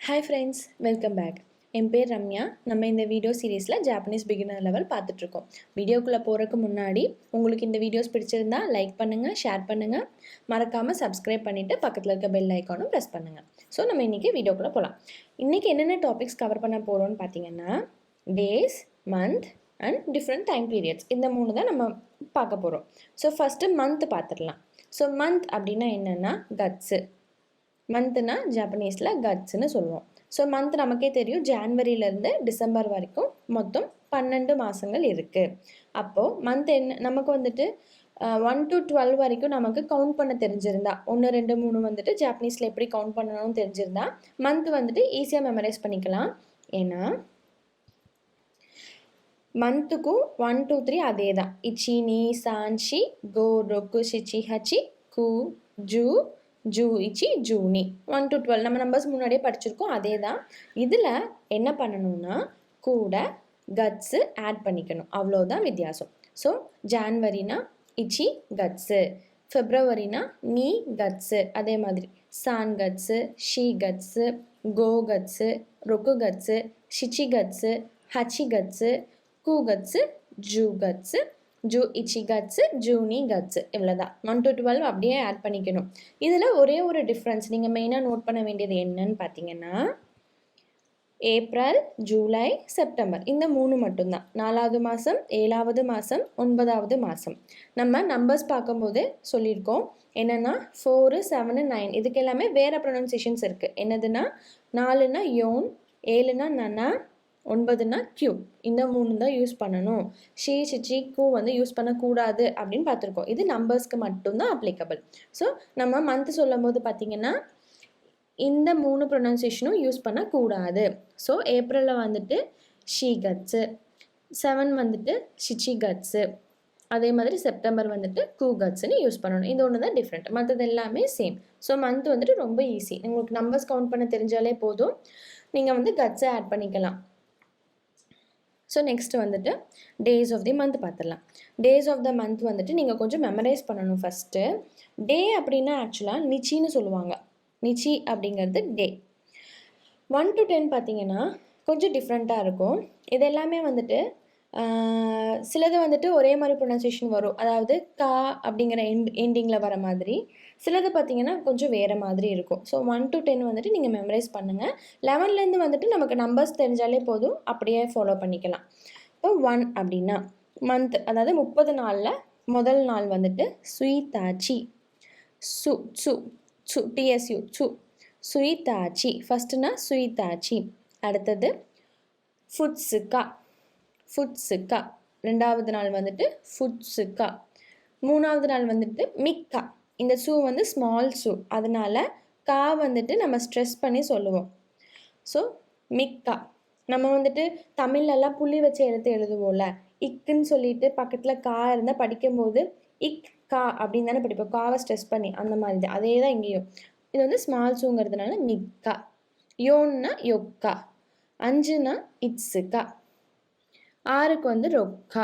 Hi friends, welcome back. என் பேர் ரம்யா. நம்ம இந்த வீடியோ சீரீஸில் ஜாப்பனீஸ் பிகினர் லெவல் பார்த்துட்ருக்கோம். வீடியோக்குள்ளே போகிறதுக்கு முன்னாடி உங்களுக்கு இந்த வீடியோஸ் பிடிச்சிருந்தா லைக் பண்ணுங்கள், ஷேர் பண்ணுங்கள், மறக்காமல் சப்ஸ்கிரைப் பண்ணிவிட்டு பக்கத்தில் இருக்க பெல் ஐக்கானும் ப்ரெஸ் பண்ணுங்கள். ஸோ நம்ம இன்றைக்கி வீடியோக்குள்ளே போகலாம். இன்றைக்கி என்னென்ன டாபிக்ஸ் கவர் பண்ண போகிறோம்னு பார்த்தீங்கன்னா days, month and different time periods. இந்த 3 தான் நம்ம பார்க்க போகிறோம். ஸோ ஃபஸ்ட்டு மந்த் பார்த்துடலாம். ஸோ மந்த் அப்படின்னா என்னென்னா கட்ஸு. மந்த்னா ஜாப்பனீஸில் கட்ஸ்ன்னு சொல்லுவோம். ஸோ மந்த் நமக்கே தெரியும், ஜான்வரியிலேருந்து டிசம்பர் வரைக்கும் மொத்தம் 12 மாதங்கள் இருக்குது. அப்போது மந்த் என்ன நமக்கு வந்துட்டு 1 to 12 வரைக்கும் நமக்கு கவுண்ட் பண்ண தெரிஞ்சிருந்தா, 1 2 3 வந்துட்டு ஜாப்பனீஸில் எப்படி கவுண்ட் பண்ணணும்னு தெரிஞ்சிருந்தா மந்த் வந்துட்டு ஈஸியாக மெமரைஸ் பண்ணிக்கலாம். ஏன்னா மந்த்துக்கும் 1 2 3 அதே தான். இச்சி நீ சான்ஷி கோ ரொக்கு ஷிச்சி ஹச்சி கு ஜூ ஜூ இச்சி ஜூனி 1 to 12 நம்ம நம்பர்ஸ் முன்னாடியே படிச்சிருக்கோம். அதே தான். இதில் என்ன பண்ணணும்னா கூட கட்ஸு ஆட் பண்ணிக்கணும், அவ்வளோதான் வித்தியாசம். ஸோ ஜான்வரினா இச்சி கட்ஸு, ஃபெப்ரவரினா நீ கட்ஸு, அதே மாதிரி சான் கட்ஸு, ஷீ கட்ஸு, கோ கட்ஸு, ரொக்கு கட்ஸு, ஷிச்சி கட்ஸு, ஹச்சி கட்ஸு, கூ கட்ஸு, ஜூ கட்ஸு, ஜூ இச்சி கட்ஸு, ஜூனி கட்ஸு, இவ்வளோதான். 1 to 12 அப்படியே ஆட் பண்ணிக்கணும். இதில் ஒரே ஒரு டிஃப்ரென்ஸ் நீங்கள் மெயினாக நோட் பண்ண வேண்டியது என்னன்னு பார்த்தீங்கன்னா ஏப்ரல், ஜூலை, செப்டம்பர் இந்த 3 மட்டும்தான். 4வது மாதம், 7வது மாதம், 9வது மாதம். நம்ம நம்பர்ஸ் பார்க்கும்போது சொல்லியிருக்கோம் என்னென்னா 4 7 9 இதுக்கு எல்லாமே வேறு ப்ரொனன்சியேஷன்ஸ் இருக்குது. என்னதுன்னா 4னா யோன், 7னா நனா, 9னா கியூ. இந்த 3 தான் யூஸ் பண்ணணும். ஷீ சிச்சி கூ வந்து யூஸ் பண்ணக்கூடாது அப்படின்னு பார்த்துருக்கோம். இது நம்பர்ஸ்க்கு மட்டும்தான் அப்ளிகபிள். ஸோ நம்ம மந்த் சொல்லும் போது பார்த்தீங்கன்னா இந்த 3 ப்ரொனன்சியேஷனும் யூஸ் பண்ணக்கூடாது. ஸோ ஏப்ரலில் வந்துட்டு ஷீ கட்ஸு, 7 வந்துட்டு ஷிச்சி கட்ஸு, அதே மாதிரி செப்டம்பர் வந்துட்டு கூ கட்ஸ்ன்னு யூஸ் பண்ணணும். இது ஒன்று தான் டிஃப்ரெண்ட், மற்றது எல்லாமே சேம். ஸோ மந்த் வந்துட்டு ரொம்ப ஈஸி. உங்களுக்கு நம்பர்ஸ் கவுண்ட் பண்ண தெரிஞ்சாலே போதும், நீங்கள் வந்து கட்ஸை ஆட் பண்ணிக்கலாம். ஸோ நெக்ஸ்ட் வந்துட்டு டேஸ் ஆஃப் தி மந்த் பார்த்துடலாம். டேஸ் ஆஃப் த மந்த் வந்துட்டு நீங்கள் கொஞ்சம் மெமரைஸ் பண்ணணும். ஃபஸ்ட்டு டே அப்படின்னா ஆக்சுவலாக நிச்சின்னு சொல்லுவாங்க. நிச்சி அப்படிங்கிறது டே. 1 to 10 பார்த்தீங்கன்னா கொஞ்சம் டிஃப்ரெண்ட்டாக இருக்கும். இது எல்லாமே வந்துட்டு சிலது வந்துட்டு ஒரே மாதிரி ப்ரொனன்சியேஷன் வரும், அதாவது கா அப்படிங்கிற எண்டிங்கில் வர மாதிரி. சிலது பார்த்தீங்கன்னா கொஞ்சம் வேறு மாதிரி இருக்கும். ஸோ 1 to 10 வந்துட்டு நீங்கள் மெமரைஸ் பண்ணுங்கள். 11லேருந்து வந்துட்டு நமக்கு நம்பர்ஸ் தெரிஞ்சாலே போதும், அப்படியே ஃபாலோ பண்ணிக்கலாம். இப்போ 1 அப்படின்னா மந்த், அதாவது 30 நாளில் முதல் நாள் வந்துட்டு சுயிதாச்சி, சு சு சு டிஎஸ்யூ சு, சுயிதாச்சி. ஃபஸ்ட்டுனா சுயிதாச்சி. அடுத்தது ஃபுட்ஸுக்கா, ஃபுட்ஸுக்கா. 2வது நாள் வந்துட்டு ஃபுட்ஸுக்கா. 3வது நாள் வந்துட்டு மிக்கா. இந்த சு வந்து ஸ்மால் சு, அதனால் கா வந்துட்டு நம்ம ஸ்ட்ரெஸ் பண்ணி சொல்லுவோம். ஸோ மிக்கா. நம்ம வந்துட்டு தமிழ்லலாம் புள்ளி வச்சு எழுதுவோம்ல, இக்குன்னு சொல்லிட்டு பக்கத்தில் கா இருந்தால் படிக்கும்போது இக் கா அப்படின்னு தானே படிப்போம், காவை ஸ்ட்ரெஸ் பண்ணி. அந்த மாதிரி தான், அதே தான் இங்கேயும். இது வந்து ஸ்மால் சூங்கிறதுனால மிக்கா. யோன்னா யொக்கா. 5னா இட்ஸுக்கா. 6க்கு வந்து ரொக்கா.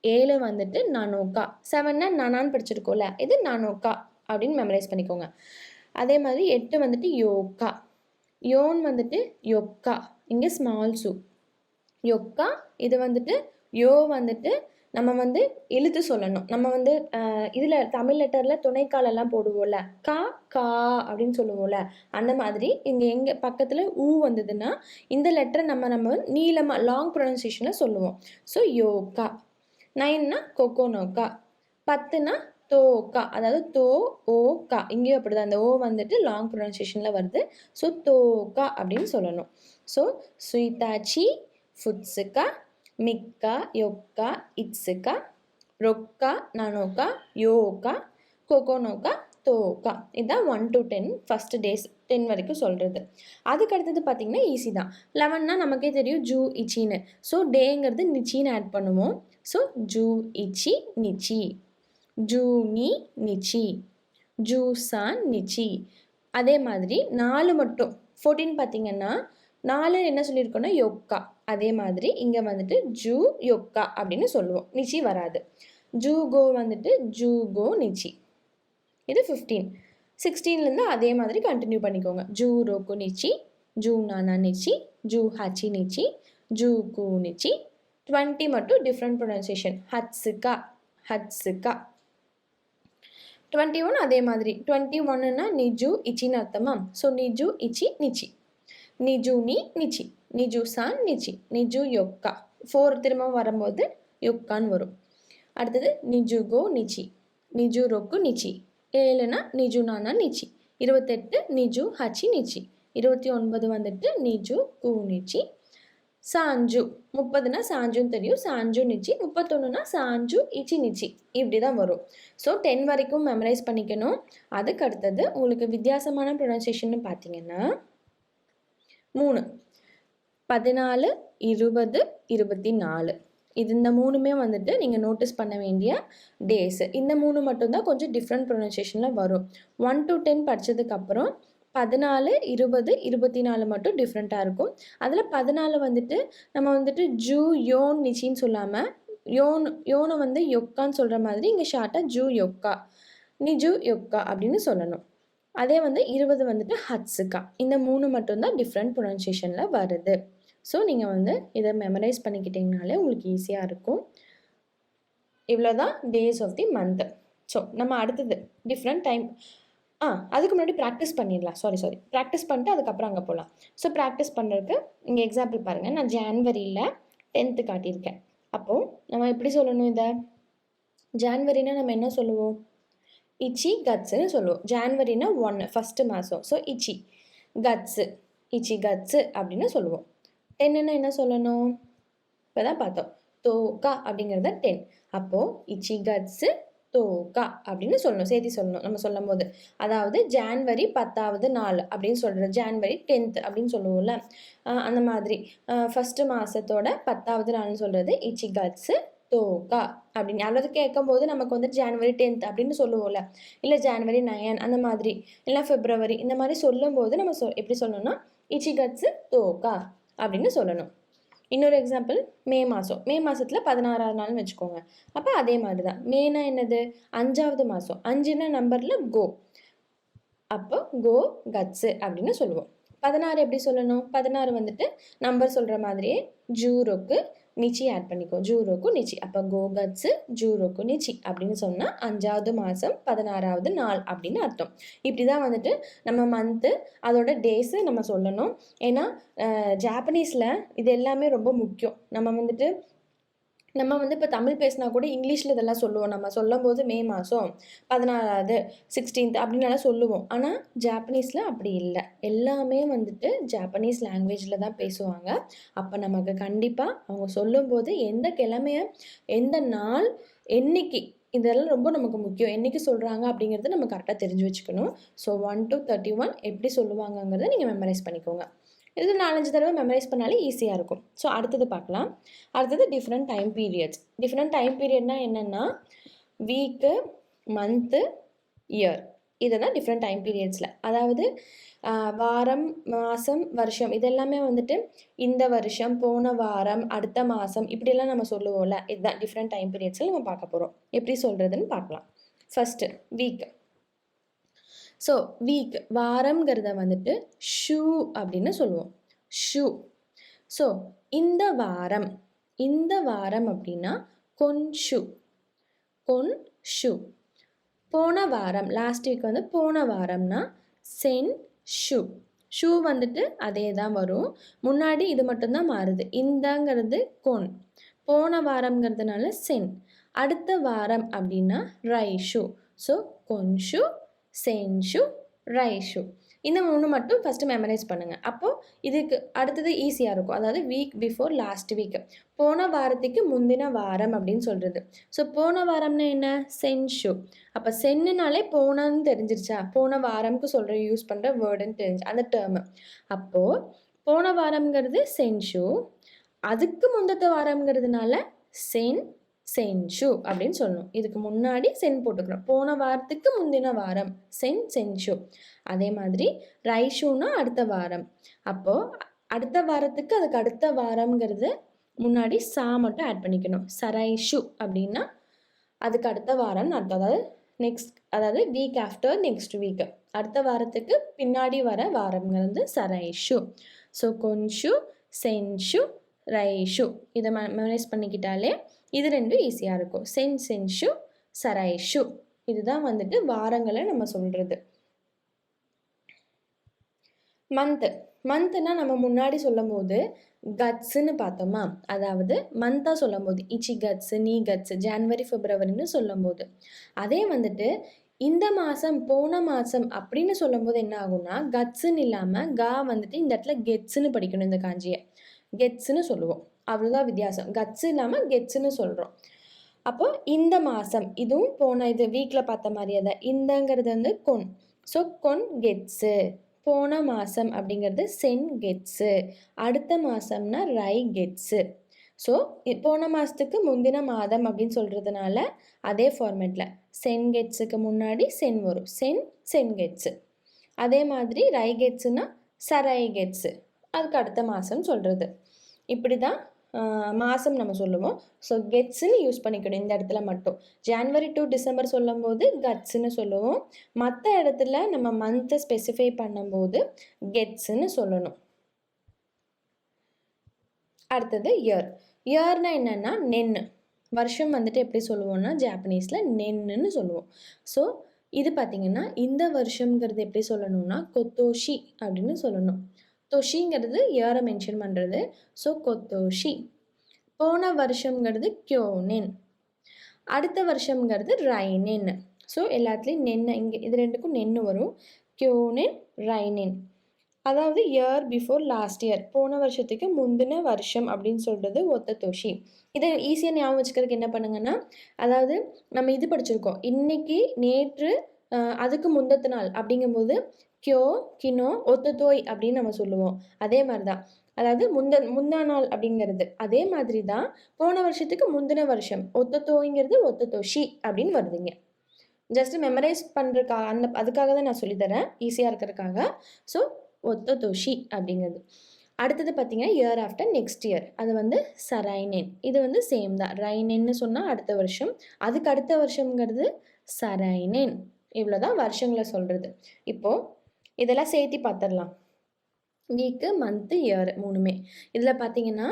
7 வந்துட்டு நானோக்கா. 7னா நானான்னு படிச்சிருக்கோம்ல, இது நானோக்கா அப்படின்னு மெமரைஸ் பண்ணிக்கோங்க. அதே மாதிரி 8 வந்துட்டு யோக்கா. யோன் வந்துட்டு யொக்கா, இங்கே ஸ்மால் சு. யொக்கா. இது வந்துட்டு யோ வந்துட்டு நம்ம வந்து எழுத்து சொல்லணும். நம்ம வந்து இதில் தமிழ் லெட்டரில் துணைக்காலெல்லாம் போடுவோம்ல, கா கா அப்படின்னு சொல்லுவோம்ல, அந்த மாதிரி இங்கே எங்கள் பக்கத்தில் ஊ வந்ததுன்னா இந்த லெட்டரை நம்ம நீளமாக லாங் ப்ரொனன்சியேஷனில் சொல்லுவோம். ஸோ யோக்கா. 9னா கொக்கோனோக்கா. 10னா தோக்கா, அதாவது தோ ஓ கா. இங்கேயும் அப்படி தான், அந்த ஓ வந்துட்டு லாங் ப்ரொனன்சியேஷனில் வருது. ஸோ தோக்கா அப்படின்னு சொல்லணும். ஸோ சுயிதாச்சி, ஃபுட்ஸுக்கா, மிக்கா, யொக்கா, இட்ஸுக்கா, ரொக்கா, நானோக்கா, யோக்கா, கொக்கோனோக்கா, தோக்கா. இதுதான் 1 to 10 ஃபஸ்ட்டு டேஸ், 10 வரைக்கும் சொல்கிறது. அதுக்கு அடுத்தது பார்த்திங்கன்னா ஈஸி தான். 11னா நமக்கே தெரியும் ஜூ இச்சின்னு. ஸோ டேங்கிறது நிச்சின்னு ஆட் பண்ணுவோம். So zoo இச்சி நிச்சி, ஜூனி நிச்சி, ஜூசான் நிச்சி. அதே மாதிரி 4 மட்டும் 14 பார்த்திங்கன்னா 4 என்ன சொல்லியிருக்கோன்னா யொக்கா. அதே மாதிரி இங்கே வந்துட்டு ஜூ யொக்கா அப்படின்னு சொல்லுவோம், நிச்சி வராது. ஜூகோ வந்துட்டு ஜூகோ நிச்சி. இது 15. 16லேருந்து அதே மாதிரி கண்டினியூ பண்ணிக்கோங்க. ஜூ ரோக்கு நிச்சி, ஜூனானா நிச்சி, ஜூ ஹச்சி நிச்சி, ஜூ கூ நிச்சி. 20 மட்டும் டிஃப்ரெண்ட் ப்ரொனன்சியேஷன். ஹட்ஸுக்கா, ஹட்ஸுக்கா. 21 அதே மாதிரி. 21னா நிஜு இச்சின்னு அர்த்தமா. ஸோ நிஜு இச்சி நிச்சி. நிஜு நீ நிச்சி, நிஜு சான் நிச்சி, நிஜு யொக்கா. 4 திரும்ப வரும்போது யொக்கான்னு வரும். அடுத்தது நிஜு கோ நிச்சி, நிஜு ரொக்கு நிச்சி. 7னா நிஜு நானா நிச்சி. 28 நிஜு ஹச்சி நிச்சி. 29 வந்துட்டு நிஜு கூ நிச்சி. சாஞ்சு 30னா சாஞ்சுன்னு தெரியும், சாஞ்சு நிச்சி. 31னா சாஞ்சு இச்சி நிச்சி. இப்படி தான் வரும். ஸோ 10 வரைக்கும் மெமரைஸ் பண்ணிக்கணும். அதுக்கு அடுத்தது உங்களுக்கு வித்தியாசமான ப்ரொனன்சியேஷன் பார்த்தீங்கன்னா 3, 14, 20, 24. இந்த 3மே வந்துட்டு நீங்கள் நோட்டீஸ் பண்ண வேண்டிய டேஸ். இந்த 3 மட்டும்தான் கொஞ்சம் டிஃப்ரெண்ட் ப்ரொனன்சியேஷனில் வரும். 1 to 10 படித்ததுக்கப்புறம் 14, 20, 24 மட்டும் டிஃப்ரெண்ட்டாக இருக்கும். அதில் 14 வந்துட்டு நம்ம வந்துட்டு ஜூ யோன் நிச்சின்னு சொல்லாமல் யோனை வந்து யொக்கான்னு சொல்கிற மாதிரி இங்கே ஷார்ட்டாக ஜூ யொக்கா, நிஜு யொக்கா அப்படின்னு சொல்லணும். அதே வந்து 20 வந்துட்டு ஹட்ஸுக்கா. இந்த 3 மட்டும்தான் டிஃப்ரெண்ட் ப்ரொனன்சியேஷனில் வருது. ஸோ நீங்கள் வந்து இதை மெமரைஸ் பண்ணிக்கிட்டிங்கனாலே உங்களுக்கு ஈஸியாக இருக்கும். இவ்வளோதான் days of the month. So நம்ம அடுத்தது டிஃப்ரெண்ட் டைம். அதுக்கு முன்னாடி ப்ராக்டிஸ் பண்ணிடலாம். சாரி ப்ராக்டிஸ் பண்ணிட்டு அதுக்கப்புறம் அங்கே போகலாம். ஸோ ப்ராக்டிஸ் பண்ணுறதுக்கு இங்கே எக்ஸாம்பிள் பாருங்கள். நான் ஜான்வரியில் 10th காட்டியிருக்கேன். அப்போது நம்ம எப்படி சொல்லணும் இதை? ஜான்வரினா நம்ம என்ன சொல்லுவோம்? இச்சி கட்ஸுன்னு சொல்லுவோம். ஜான்வரினா 1 ஃபஸ்ட்டு மாதம். ஸோ இச்சி கட்ஸு, இச்சி கட்ஸு அப்படின்னு சொல்லுவோம். 10ன்னா என்ன சொல்லணும்? இப்போ தான் பார்த்தோம். தோக்கா அப்படிங்கிறத 10. அப்போது இச்சி கட்ஸு தோக்கா அப்படின்னு சொல்லணும், சேர்த்து சொல்லணும் நம்ம சொல்லும் போது. அதாவது ஜான்வரி 10வது நாள் அப்படின்னு சொல்கிறது, ஜான்வரி 10th அப்படின்னு சொல்லுவோம்ல, அந்த மாதிரி ஃபஸ்ட்டு மாதத்தோட 10வது நாள்னு சொல்கிறது இச்சி கட்ஸு தோக்கா அப்படின்னு. அல்லது கேட்கும் போது நமக்கு வந்து ஜான்வரி 10th அப்படின்னு சொல்லுவோம்ல, இல்லை ஜான்வரி 9 அந்த மாதிரி, இல்லை பிப்ரவரி இந்த மாதிரி சொல்லும்போது நம்ம எப்படி சொல்லணும்னா இச்சி கட்ஸு தோக்கா அப்படின்னு சொல்லணும். இன்னொரு எக்ஸாம்பிள் மே மாதம். மே மாதத்தில் 16வது நாள்னு வச்சுக்கோங்க. அப்போ அதே மாதிரி தான். மேனா என்னது? 5வது மாதம். 5ன்னா நம்பரில் கோ. அப்போ கோ கட்ஸு அப்படின்னு சொல்லுவோம். 16 எப்படி சொல்லணும்? 16 வந்துட்டு நம்பர் சொல்கிற மாதிரியே ஜூரோக்கு நிச்சி ஆட் பண்ணிக்கோ. ஜூரோக்கு நிச்சி. அப்போ கோ கட்ஸு ஜூரோக்கு நிச்சி அப்படின்னு சொன்னால் 5வது மாதம் 16வது நாள் அப்படின்னு அர்த்தம். இப்படி தான் வந்துட்டு நம்ம மந்த்து அதோட டேஸு நம்ம சொல்லணும். ஏன்னா ஜாப்பனீஸில் இது எல்லாமே ரொம்ப முக்கியம். நம்ம வந்து இப்போ தமிழ் பேசினா கூட இங்கிலீஷில் இதெல்லாம் சொல்லுவோம். நம்ம சொல்லும் போது மே மாதம் 14வது 16th அப்படின்னால சொல்லுவோம். ஆனால் ஜாப்பனீஸில் அப்படி இல்லை. எல்லாமே வந்துட்டு ஜாப்பனீஸ் லாங்குவேஜில் தான் பேசுவாங்க. அப்போ நமக்கு கண்டிப்பாக அவங்க சொல்லும்போது எந்த கிழமையை, எந்த நாள், என்னைக்கு, இதெல்லாம் ரொம்ப நமக்கு முக்கியம். என்றைக்கு சொல்கிறாங்க அப்படிங்கிறது நம்ம கரெக்டாக தெரிஞ்சு வச்சுக்கணும். ஸோ 1 to 31 எப்படி சொல்லுவாங்கங்கிறத நீங்கள் மெமரைஸ் பண்ணிக்கோங்க. இது 4-5 தடவை மெமரைஸ் பண்ணாலே ஈஸியாக இருக்கும். ஸோ அடுத்தது பார்க்கலாம். அடுத்தது different time periods. Different time பீரியட்னா என்னென்னா வீக்கு, மந்த்து, இயர். இதெல்லாம் டிஃப்ரெண்ட் டைம் பீரியட்ஸில். அதாவது வாரம், மாதம், வருஷம் இதெல்லாமே வந்துட்டு இந்த வருஷம், போன வாரம், அடுத்த மாதம் இப்படியெல்லாம் நம்ம சொல்லுவோம்ல. இதுதான் டிஃப்ரெண்ட் டைம் பீரியட்ஸில் நம்ம பார்க்க போகிறோம். எப்படி சொல்கிறதுன்னு பார்க்கலாம். First week. ஸோ வீக் வாரம்ங்கிறத வந்துட்டு ஷூ அப்படின்னு சொல்லுவோம். ஷூ. ஸோ இந்த வாரம் அப்படின்னா கொன்ஷு. கொன்ஷு. போன வாரம், லாஸ்ட் வீக் வந்து போன வாரம்னா சென் ஷூ. ஷூ வந்துட்டு அதே தான் வரும். முன்னாடி இது மட்டும்தான் மாறுது. இந்தங்கிறது கொன். போன வாரம்ங்கிறதுனால சென். அடுத்த வாரம் அப்படின்னா ரைஷு. ஸோ கொன்ஷு, சென்ஷு, ரைஷு. இந்த 3 மட்டும் ஃபஸ்ட்டு மெமரைஸ் பண்ணுங்கள். அப்போது இதுக்கு அடுத்தது ஈஸியாக இருக்கும். அதாவது வீக் பிஃபோர் லாஸ்ட் வீக், போன வாரத்துக்கு முந்தின வாரம் அப்படின்னு சொல்கிறது. ஸோ போன வாரம்னா என்ன? சென்ஷு. அப்போ சென்னுனாலே போனான்னு தெரிஞ்சிருச்சா? போன வாரம்க்கு யூஸ் பண்ணுற வேர்டுன்னு தெரிஞ்சு அந்த டேர்மு. அப்போது போன வாரம்ங்கிறது சென்ஷு, அதுக்கு முந்தத்த வாரம்ங்கிறதுனால சென்ஷு அப்படின்னு சொல்லணும். இதுக்கு முன்னாடி சென் போட்டுக்கிறோம். போன வாரத்துக்கு முந்தின வாரம் சென்ஷு. அதே மாதிரி ரைஷுனா அடுத்த வாரம். அப்போது அடுத்த வாரத்துக்கு அதுக்கு அடுத்த வாரம்ங்கிறது முன்னாடி சா மட்டும் ஆட் பண்ணிக்கணும். சரைஷு அப்படின்னா அதுக்கு அடுத்த வாரம்னு அர்த்தம். அதாவது நெக்ஸ்ட் அதாவது வீக் ஆஃப்டர் நெக்ஸ்ட் வீக், அடுத்த வாரத்துக்கு பின்னாடி வர வாரம்ங்கிறது சரைஷு. ஸோ கொன்ஷு, சென்ஷு, ரைஷு இதை மெமரைஸ் பண்ணிக்கிட்டாலே இது ரெண்டும் ஈஸியாக இருக்கும். சென்ஷு, சரைஷு இதுதான் வந்துட்டு வாரங்களை நம்ம சொல்கிறது. மந்த்னா நம்ம முன்னாடி சொல்லும் போது கட்ஸ்ன்னு பார்த்தோமா, அதாவது மந்த்தாக சொல்லும் போது இச்சி கட்ஸ், நீ கட்ஸ், ஜான்வரி பிப்ரவரின்னு சொல்லும் போது, அதே வந்துட்டு இந்த மாதம் போன மாதம் அப்படின்னு சொல்லும் போது என்ன ஆகும்னா கட்ஸுன்னு இல்லாமல் கா வந்துட்டு இந்த இடத்துல கெட்ஸுன்னு படிக்கணும். இந்த காஞ்சியை கெட்ஸுன்னு சொல்லுவோம், அவ்வளோதான் வித்தியாசம். கட்ஸ் இல்லாமல் கெட்ஸுன்னு சொல்கிறோம். அப்போ இந்த மாதம் இதுவும் போன இது வீக்கில் பார்த்த மாதிரியே தான். இந்தங்கிறது வந்து கொன், ஸோ கொன் கெட்ஸு. போன மாதம் அப்படிங்கிறது சென் கெட்ஸு. அடுத்த மாதம்னா ரை கெட்ஸு. ஸோ போன மாதத்துக்கு முந்தின மாதம் அப்படின்னு சொல்கிறதுனால அதே ஃபார்மேட்டில் சென் கெட்ஸுக்கு முன்னாடி சென் வரும், சென் கெட்ஸு. அதே மாதிரி ரை கெட்ஸுனா சரை கெட்ஸு, அதுக்கு அடுத்த மாதம் சொல்கிறது. இப்படி தான் மாதம் நம்ம சொல்லுவோம். ஸோ கெட்ஸுன்னு யூஸ் பண்ணிக்கணும் இந்த இடத்துல மட்டும். ஜான்வரி டு டிசம்பர் சொல்லும் போது கட்ஸுன்னு சொல்லுவோம். மற்ற இடத்துல நம்ம மந்த்தை ஸ்பெசிஃபை பண்ணும்போது கெட்ஸுன்னு சொல்லணும். அடுத்தது இயர். இயர்னா என்னென்னா நென்னு. வருஷம் வந்துட்டு எப்படி சொல்லுவோம்னா ஜாப்பனீஸில் நென்னுன்னு சொல்லுவோம். ஸோ இது பார்த்திங்கன்னா இந்த வருஷங்கிறது எப்படி சொல்லணும்னா கொத்தோஷி அப்படின்னு சொல்லணும். தொஷிங்கிறது இயரை மென்ஷன் பண்ணுறது. ஸோ கொத்தோஷி. போன வருஷங்கிறது கியோனென், அடுத்த வருஷங்கிறது ரைனென். ஸோ எல்லாத்துலேயும் நென்னு, இங்கே இது ரெண்டுக்கும் நென்னு வரும். கியோனென், ரைனென். அதாவது இயர் பிஃபோர் லாஸ்ட் இயர், போன வருஷத்துக்கு முந்தின வருஷம் அப்படின்னு சொல்கிறது ஒத்ததோஷி. இதை ஈஸியாக ஞாபகம் வச்சுக்கிறதுக்கு என்ன பண்ணுங்கன்னா, அதாவது நம்ம இது படிச்சிருக்கோம் இன்னைக்கு, நேற்று, அதுக்கு முந்தத்த நாள் அப்படிங்கும்போது கியோ, கினோ, ஒத்ததோய் அப்படின்னு நம்ம சொல்லுவோம். அதே மாதிரி தான், அதாவது முந்தா நாள் அப்படிங்கிறது. அதே மாதிரி தான் போன வருஷத்துக்கு முந்தின வருஷம் ஒத்ததோய்ங்கிறது ஒத்ததோஷி அப்படின்னு வருதுங்க. ஜஸ்ட் மெமரைஸ் பண்ணுறதுக்காக அதுக்காக தான் நான் சொல்லித்தரேன், ஈஸியாக இருக்கிறதுக்காக. ஸோ ஒத்ததோஷி அப்படிங்கிறது. அடுத்தது பார்த்தீங்கன்னா இயர் ஆஃப்டர் நெக்ஸ்ட் இயர், அது வந்து சரைனென். இது வந்து சேம் தான். ரைனென்னு சொன்னால் அடுத்த வருஷம், அதுக்கு அடுத்த வருஷங்கிறது சரைனென். இவ்வளோ தான் வருஷங்களை சொல்கிறது. இப்போது இதெல்லாம் சேர்த்து பார்த்துடலாம். வீக்கு, மந்த்து, இயர் மூணுமே. இதில் பார்த்தீங்கன்னா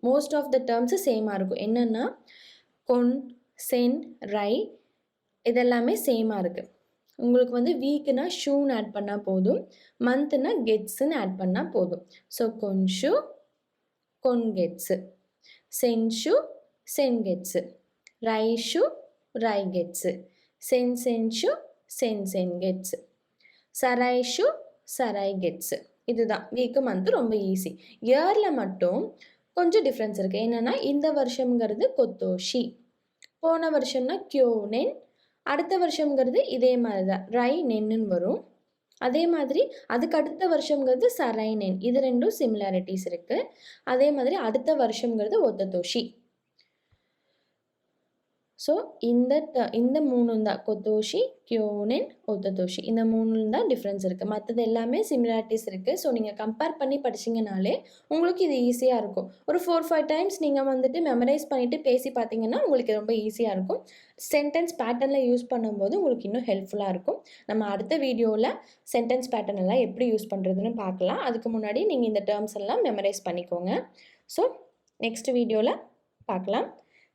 மோஸ்ட் ஆஃப் த டேர்ம்ஸு சேமாக இருக்கும். என்னென்னா கொன், சென், ரை இதெல்லாமே சேமாக இருக்குது. உங்களுக்கு வந்து வீக்குனா ஷூன்னு ஆட் பண்ணால் போதும், மந்த்துனா கெட்ஸுன்னு ஆட் பண்ணால் போதும். ஸோ கொன்ஷு, கொன்கெட்ஸு, சென்ஷு, சென்கெட்ஸு, ரைஷு, ரைகெட்ஸு, சென்ஷு, சென்கெட்ஸு, சரைஷு, சரைகெட்ஸு. இதுதான் வீக்கு, மந்த்து ரொம்ப ஈஸி. இயரில் மட்டும் கொஞ்சம் டிஃப்ரென்ஸ் இருக்குது. என்னென்னா இந்த வருஷங்கிறது கொத்தோஷி, போன வருஷம்னா கியோனென், அடுத்த வருஷங்கிறது இதே மாதிரி தான் ரை நென்னு வரும். அதே மாதிரி அதுக்கு அடுத்த வருஷங்கிறது சரைனென். இது ரெண்டும் சிமிலாரிட்டிஸ் இருக்குது. அதே மாதிரி அடுத்த வருஷங்கிறது ஒத்ததோஷி. ஸோ இந்த மூணும் தான் கொத்தோஷி, கியோனென், ஒத்ததோஷி, இந்த மூணும் தான் டிஃப்ரென்ஸ் இருக்குது. மற்றது எல்லாமே சிமிலாரிட்டிஸ் இருக்குது. ஸோ நீங்கள் கம்பேர் பண்ணி படிச்சிங்கனாலே உங்களுக்கு இது ஈஸியாக இருக்கும். ஒரு 4-5 டைம்ஸ் நீங்கள் வந்துட்டு மெமரைஸ் பண்ணிவிட்டு பேசி பார்த்தீங்கன்னா உங்களுக்கு ரொம்ப ஈஸியாக இருக்கும். சென்டென்ஸ் பேட்டர்னில் யூஸ் பண்ணும்போது உங்களுக்கு இன்னும் ஹெல்ப்ஃபுல்லாக இருக்கும். நம்ம அடுத்த வீடியோவில் சென்டென்ஸ் பேட்டர்ன் எல்லாம் எப்படி யூஸ் பண்ணுறதுன்னு பார்க்கலாம். அதுக்கு முன்னாடி நீங்கள் இந்த டேர்ம்ஸ் எல்லாம் மெமரைஸ் பண்ணிக்கோங்க. ஸோ நெக்ஸ்ட் வீடியோவில் பார்க்கலாம்.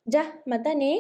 ஜா மத்தானே.